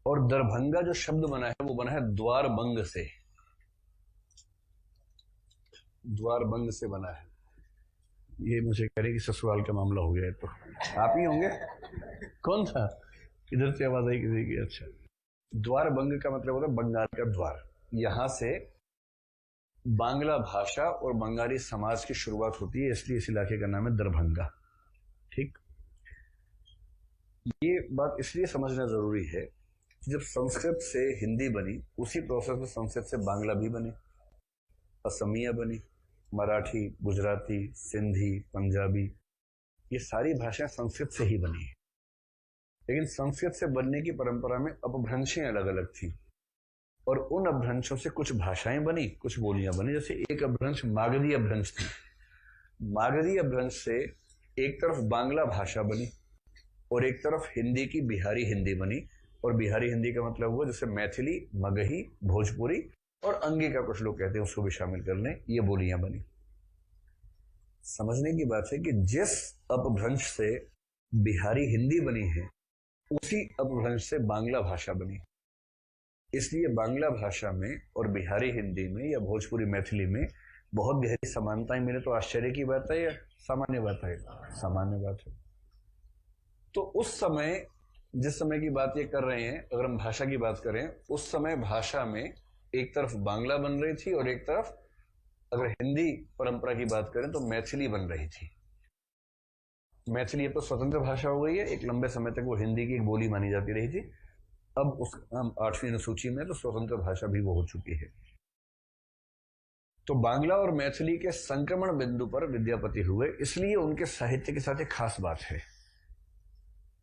और दरभंगा जो शब्द बना है वो बना है द्वारबंग से, द्वारबंग से बना है। ये मुझे कह रहे कि ससुराल का मामला हो गया है, तो आप ही होंगे। कौन था? इधर से आवाज आई किसी की? अच्छा, द्वारबंग का मतलब होता है बंगाल का द्वार। यहां से बांग्ला भाषा और बंगाली समाज की शुरुआत होती है, इसलिए इस इलाके का नाम है दरभंगा। ठीक, ये बात इसलिए समझना जरूरी है कि जब संस्कृत से हिंदी बनी, उसी प्रोसेस में संस्कृत से बांग्ला भी बनी, असमिया बनी, मराठी, गुजराती, सिंधी, पंजाबी, ये सारी भाषाएं संस्कृत से ही बनी है। लेकिन संस्कृत से बनने की परंपरा में अपभ्रंशें अलग अलग थी, और उन अपभ्रंशों से कुछ भाषाएं बनी, कुछ बोलियां बनी। जैसे एक अपभ्रंश मागधी अपभ्रंश थी। मागधी अपभ्रंश से एक तरफ बांग्ला भाषा बनी और एक तरफ हिंदी की बिहारी हिंदी बनी। और बिहारी हिंदी का मतलब हुआ जैसे मैथिली, मगही, भोजपुरी और अंगिका, कुछ लोग कहते हैं, उसको भी शामिल कर लें, ये बोलियां बनी। समझने की बात है कि जिस अपभ्रंश से बिहारी हिंदी बनी है, उसी अपभ्रंश से बांग्ला भाषा बनी। इसलिए बांग्ला भाषा में और बिहारी हिंदी में या भोजपुरी मैथिली में बहुत गहरी समानताएं मिले तो आश्चर्य की बात है या सामान्य बात है? सामान्य बात है। तो उस समय, जिस समय की बात ये कर रहे हैं, अगर हम भाषा की बात करें, उस समय भाषा में एक तरफ बांग्ला बन रही थी और एक तरफ, अगर हिंदी परंपरा की बात करें, तो मैथिली बन रही थी। मैथिली अब तो स्वतंत्र भाषा हो गई है, एक लंबे समय तक वो हिंदी की एक बोली मानी जाती रही थी। अब उस 8वीं अनुसूची में तो स्वतंत्र भाषा भी वो हो चुकी है। तो बांग्ला और मैथिली के संक्रमण बिंदु पर विद्यापति हुए, इसलिए उनके साहित्य के साथ एक खास बात है।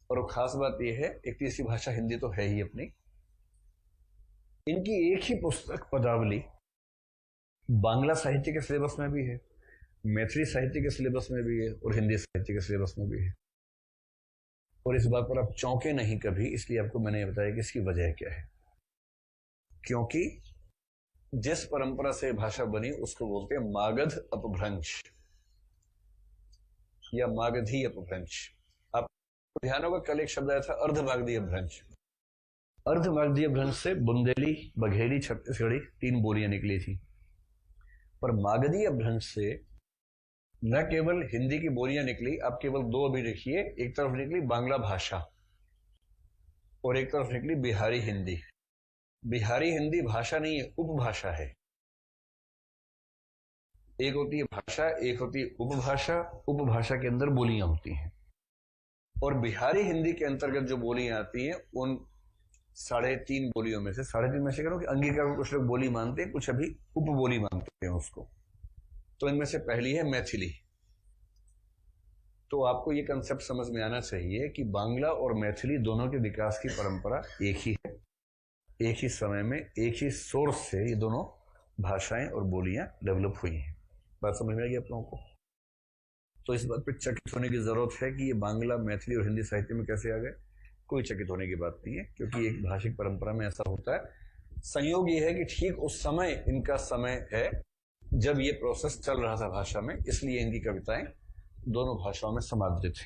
और वो खास बात यह है, एक तीसरी भाषा हिंदी तो है ही अपनी, इनकी एक ही पुस्तक पदावली बांग्ला साहित्य के सिलेबस में भी है, मैथिली साहित्य के सिलेबस में भी है और हिंदी साहित्य के सिलेबस में भी है। और इस बात पर आप चौंके नहीं कभी, इसलिए आपको मैंने बताया कि इसकी वजह क्या है। क्योंकि जिस परंपरा से भाषा बनी उसको बोलते हैं मागध अपभ्रंश या मागधी अपभ्रंश। आप ध्यान होगा, कल एक शब्द आया था अर्धमागधी अपभ्रंश। अर्धमागधी अपभ्रंश से बुंदेली, बघेली, छत्तीसगढ़ी 3 बोलियां निकली थी। पर मागधी अपभ्रंश से न केवल हिंदी की बोलियां निकली, आप केवल 2 अभी देखिए, एक तरफ निकली बांग्ला भाषा और एक तरफ निकली बिहारी हिंदी। बिहारी हिंदी भाषा नहीं है, उपभाषा है। एक होती है भाषा, एक होती है उपभाषा। उपभाषा के अंदर बोलियां होती हैं, और बिहारी हिंदी के अंतर्गत जो बोलियां आती हैं, उन 3.5 बोलियों में से, 3.5 में से करो कि अंगिका को कुछ लोग बोली मानते हैं, कुछ अभी उपबोली मानते हैं उसको। तो इनमें से पहली है मैथिली। तो आपको ये कंसेप्ट समझ में आना चाहिए कि बांग्ला और मैथिली दोनों के विकास की परंपरा एक ही है। एक ही समय में, एक ही सोर्स से ये दोनों भाषाएं और बोलियां डेवलप हुई हैं। बात समझ में आएगी आप लोगों को? तो इस बात पर चकित होने की जरूरत है कि ये बांग्ला, मैथिली और हिंदी साहित्य में कैसे आ गए? कोई चकित होने की बात नहीं है, क्योंकि एक भाषिक परंपरा में ऐसा होता है। संयोग ये है कि ठीक उस समय इनका समय है जब ये प्रोसेस चल रहा था भाषा में, इसलिए इनकी कविताएं दोनों भाषाओं में समादृत है।